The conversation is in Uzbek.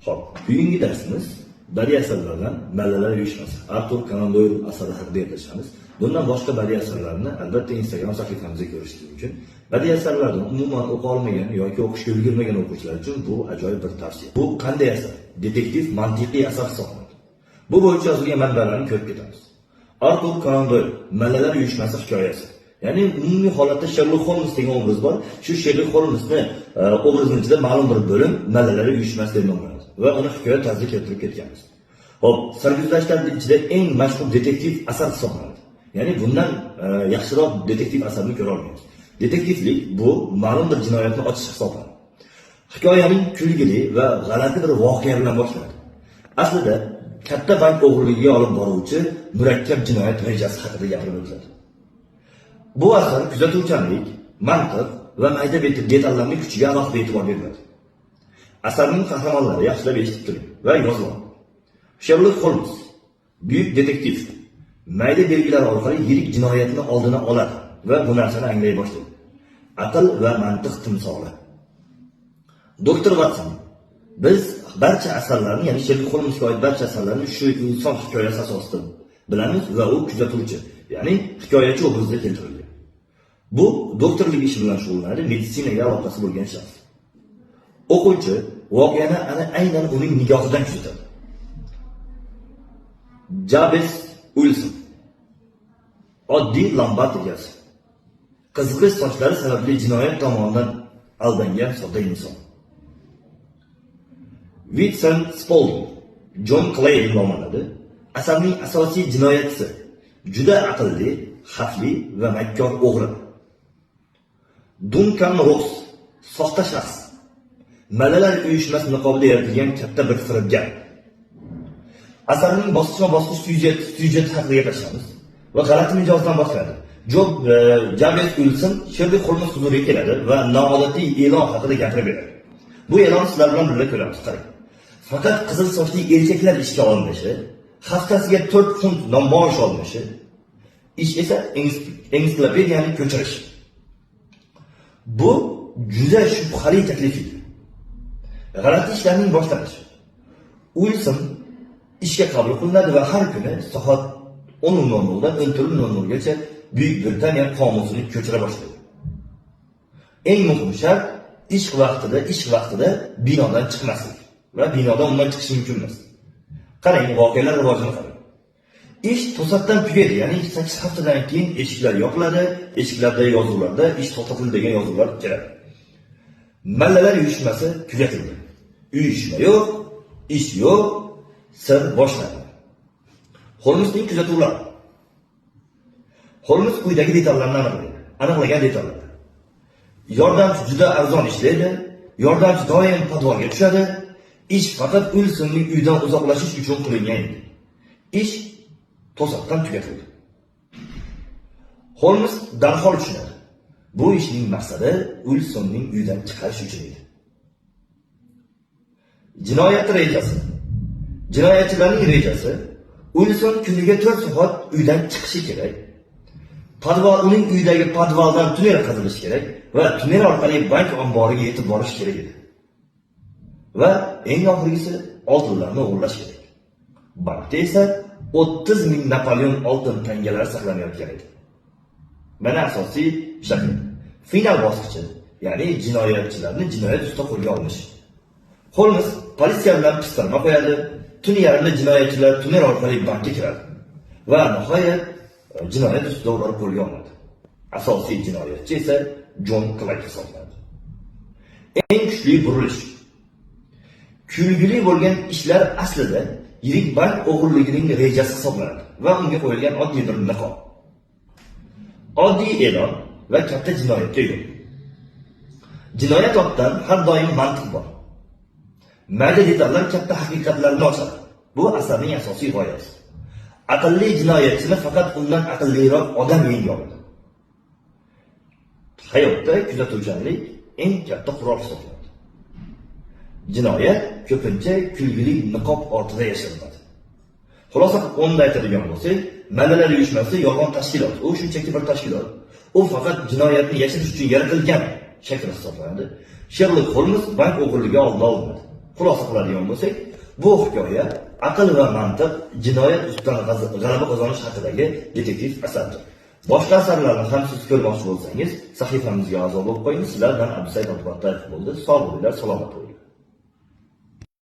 Xo'p, bugungi darsimiz badiiy asarlardan Mallalar uyushmasi Artur Conan Doyle asari haqida gaplashamiz. Bundan boshqa badiiy asarlarni albatta Instagram sahifamizda ko'rishingiz mumkin. Badiiy asarlarni umuman o'qiy olmagan yoki o'qishga ulgurmagan o'quvchilar uchun bu ajoyib bir tavsiya. Bu qanday asar? Detektiv, mantiqiy asar hisoblanadi. Bu bo'yicha yozilgan manbalarni ko'rib ketamiz. Artur Conan Doyle Mallalar uyushmasi hikoyasi. Ya'ni umumiy holatda Sherlock Holmes degan obraz bor. Shu Sherlock Holmesni obrazining ichida ma'lum bir bo'lim Mallalar uyushmasi deb nomlanadi va uni hikoya tarzida keltirib ketganmiz. Hop, sarguzashtlarning ichida eng mashhur detektiv asar hisoblanadi. Ya'ni bundan yaxshiroq detektiv asarni ko'ra olmaymiz. Detektivlik bu ma'lum bir jinoyatni ochish hisoblanadi. Hikoyaning kulgili va g'alati bir voqea bilan boshlanadi. Aslida katta bank o'g'riligiga olib boruvchi murakkab jinoyat rejasi haqida gapirib o'tadi. Bu asar kuzatuvchanlik, mantiq va mayda detallarning kuchiga alohida e'tibor beriladi. Asarning qahramonlari yaxshilab eshitib turing va yozing. Sherlock Holmes buyuk detektiv mayda belgilar orqali yirik jinoyatni oldini oladi va bu narsani anglay boshlaydi. Aql va mantiq timsoli. Doktor Watson biz barcha asarlarni, ya'ni Sherlock Holmesga oid barcha asarlarni shu inson hikoyasi asosida bilamiz va u kuzatuvchi, ya'ni hikoyachi obrazda keltirilgan. Bu doktorlik ishi bilan shug'ullanadi, meditsinaga aloqasi bo'lgan shaxs. O'quvchi voqeani aynan uning nigohidan kuzatadi. Jabez Wilson oddiy lombard egasi. Qiziqish sochlari sababli jinoyat tomonidan aldangan sodda inson. Vincent Spaulding John Clay nomlanadi. Asarning asosiy jinoyatchisi juda aqlli, xavfli va makkor o'g'ri. Duncan Ross soxta shaxs. Mallalar uyushmasi niqobida yaratilgan katta bir firibgar. Asarning bosqichma-bosqich syujet haqida gaplashamiz va g'alati mijozdan boshlanadi. Jabez Wilson Sherlock Holmes huzuriga keladi va noodatiy e'lon haqida gapirib beradi. Bu e'lon sizlar bilan birga ko'ramiz. Qarang. Faqat qizil sochli erkaklar ishga olinishi, haftasiga 4 funt maosh olinishi, ish esa ensiklopediyani ko'chirish. Bu juda shubhali taklif edi. G'alati ishlarning boshlanishi. Wilson ishga qabul qilinadi va har kuni soat 10:00 dan 11:00 gacha Buyuk Britaniya qomusini ko'chira boshlaydi. Eng muhim shart ish vaqtida binodan chiqmaslik va binodan umuman chiqish mumkin emas. Qarang, voqealar rivojini qarang. Ish to'satdan tugaydi, ya'ni 8 haftadan keyin eshiklar yopiladi, eshiklarda yozuvlarda ish to'xtatildi degan yozuvlar keladi. Mallalar uyushmasi tugatildi. Uyushma yo'q, ish yo'q, sir boshlandi. Holmesning kuzatuvlari. Holmes quyidagi detallarni aniqlagan detallar. Yordamchi juda arzon ishlaydi, yordamchi doim podvalga tushadi. Ish faqat Wilsonning uydan uzoqlashish uchun qilingan edi. Ish to'satdan tugatildi. Holmes darhol tushunadi. Bu ishning maqsadi Wilsonning uydan chiqarish uchun edi. Jinoyat rejasi. Jinoyatchilarning rejasi Wilson kuniga 4 soat uydan chiqishi kerak. Uning uyidagi podvaldan tunnel qazilishi kerak va tunnel orqali bank omboriga yetib borish kerak edi. Va eng oxirgisi oltinlarni o'g'irlash kerak. Bankda esa 30,000 Napoleon oltin tangalari saqlanayotgan edi. Mana asosiy shakl. Final bosqichi, ya'ni jinoyatchilarni jinoyat ustida qo'lga olinish. Holmes politsiya bilan pistirma qo'yadi. Tun yarmida jinoyatchilar tunnel orqali bankka kiradi va nihoyat jinoyat ustida ular qo'lga olinadi. Asosiy jinoyatchi esa John Clay hisoblanadi. Eng kuchli burilish. Kulgili bo'lgan ishlar aslida yirik bank o'g'riligining rejasi hisoblanadi va unga qo'yilgan oddiy bir niqob. Oddiy e'lon va katta jinoyatga yo'l. Jinoyat ortidan har doim mantiq bor. Mayda detallar katta haqiqatlarni ochadi. Bu asarning asosiy g'oyasi. Aqlli jinoyatchini faqat undan aqlliroq odam yenga oladi. Hayotda kuzatuvchanlik eng katta qurol hisoblanadi. Jinoyat ko'pincha kulgili niqob ortida yashirinadi. Xulosa o'nda aytadigan bo'lsak, Mallalar uyushmasi yolg'on tashkilot. U shunchaki bir tashkilot. U faqat jinoyatni yashirish uchun yaratilgan shakl hisoblanadi. Sherlock Holmes bank o'g'riligi oldida olinadi. xulosa qiladigan bo'lsak, bu hikoya aql va mantiq, jinoyat ustidan g'alaba qozonish haqidagi detektiv asardir. Boshqa asarlarni ham siz ko'rmoqchi bo'lsangiz, sahifamizga a'zo bo'lib qo'ying. Sizlar bilan Abdusaid Abdubattayev bo'ldi. Sog' bo'linglar, salomat bo'ling.